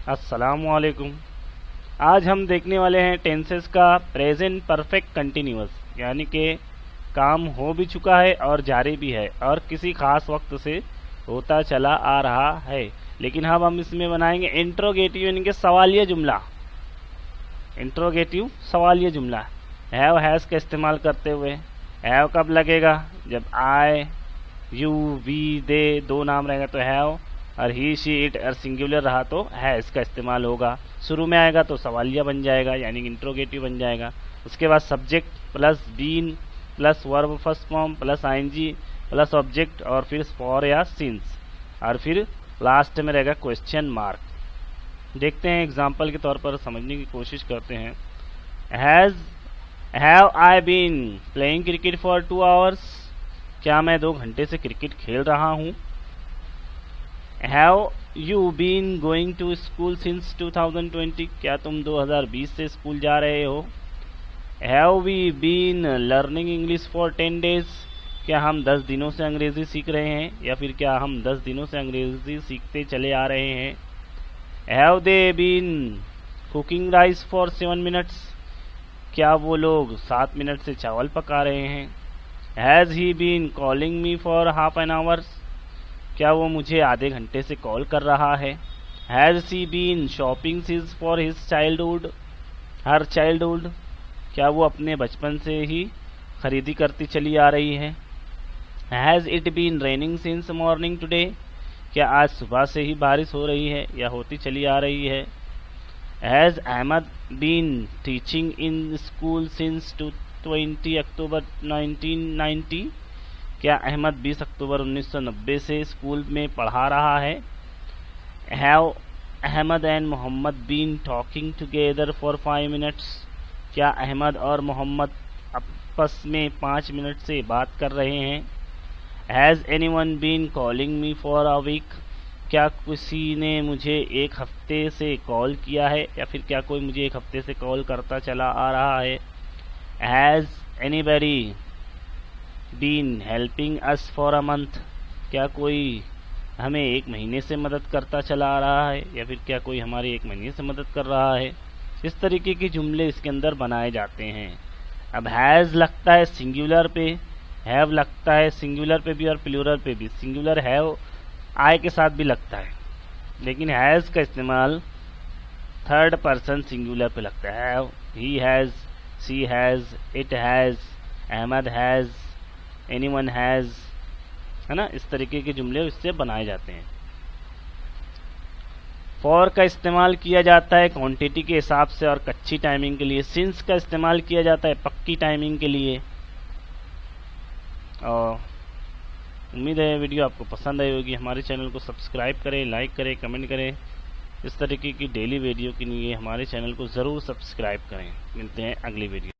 अस्सलामुअलैकुम। आज हम देखने वाले हैं टेंसेस का प्रेजेंट परफेक्ट कंटिन्यूअस, यानी कि काम हो भी चुका है और जारी भी है और किसी खास वक्त से होता चला आ रहा है। लेकिन अब हम इसमें बनाएंगे इंट्रोगेटिव, यानी कि सवालिया जुमला। इंट्रोगेटिव सवालिया जुमला हैव हैज़ का इस्तेमाल करते हुए। हैव कब लगेगा? जब आई, यू, वी, दे दो नाम रहेगा तो हैव, और ही, शी, इट और सिंगुलर रहा तो हैज़ का इस्तेमाल होगा। शुरू में आएगा तो सवालिया बन जाएगा, यानी कि इंट्रोगेटिव बन जाएगा। उसके बाद subject plus been plus verb first form plus ING plus object और फिर फॉर या सिंस, और फिर लास्ट में रहेगा क्वेश्चन मार्क। देखते हैं एग्जाम्पल के तौर पर समझने की कोशिश करते हैं। Have I been playing cricket for 2 hours? क्या मैं 2 घंटे से क्रिकेट खेल रहा हूँ? Have you been going to school since 2020? क्या तुम 2020 से स्कूल जा रहे हो? Have we been learning English for 10 days? क्या हम 10 दिनों से अंग्रेजी सीख रहे हैं, या फिर क्या हम 10 दिनों से अंग्रेजी सीखते चले आ रहे हैं? Have they been cooking rice for 7 minutes? क्या वो लोग 7 मिनट से चावल पका रहे हैं? Has he been calling me for half an hours? क्या वो मुझे आधे घंटे से कॉल कर रहा है? हैज़ सी बीन शॉपिंग सीज for his childhood, her childhood? क्या वो अपने बचपन से ही खरीदी करती चली आ रही है? Has it been raining since morning today? क्या आज सुबह से ही बारिश हो रही है या होती चली आ रही है? Has Ahmed been teaching in school since 20 October 1990? क्या अहमद 20 अक्टूबर 1990 से स्कूल में पढ़ा रहा है? Have Ahmed and Mohammed been talking together for 5 minutes? क्या अहमद और मोहम्मद आपस में 5 मिनट से बात कर रहे हैं? Has anyone been calling me for a week? क्या किसी ने मुझे 1 हफ्ते से कॉल किया है, या फिर क्या कोई मुझे 1 हफ्ते से कॉल करता चला आ रहा है? Has anybody been helping us for a month? क्या कोई हमें 1 महीने से मदद करता चला आ रहा है, या फिर क्या कोई हमारी 1 महीने से मदद कर रहा है? इस तरीके के जुमले इसके अंदर बनाए जाते हैं। अब हैज़ लगता है सिंगुलर पे, हैव लगता है सिंगुलर पे भी और प्लूरल पे भी। सिंगुलर हैव आई के साथ भी लगता है, लेकिन हैज़ का इस्तेमाल थर्ड पर्सन सिंगुलर पे लगता है। Have, he has, she has, it has, Ahmed has, anyone has, है ना। इस तरीके के जुमले इससे बनाए जाते हैं। फॉर का इस्तेमाल किया जाता है क्वांटिटी के हिसाब से और कच्ची टाइमिंग के लिए। सिंस का इस्तेमाल किया जाता है पक्की टाइमिंग के लिए। और उम्मीद है वीडियो आपको पसंद आई होगी। हमारे चैनल को सब्सक्राइब करें, लाइक करें, कमेंट करें। इस तरीके की डेली वीडियो के लिए हमारे चैनल को ज़रूर सब्सक्राइब करें। मिलते हैं अगली वीडियो।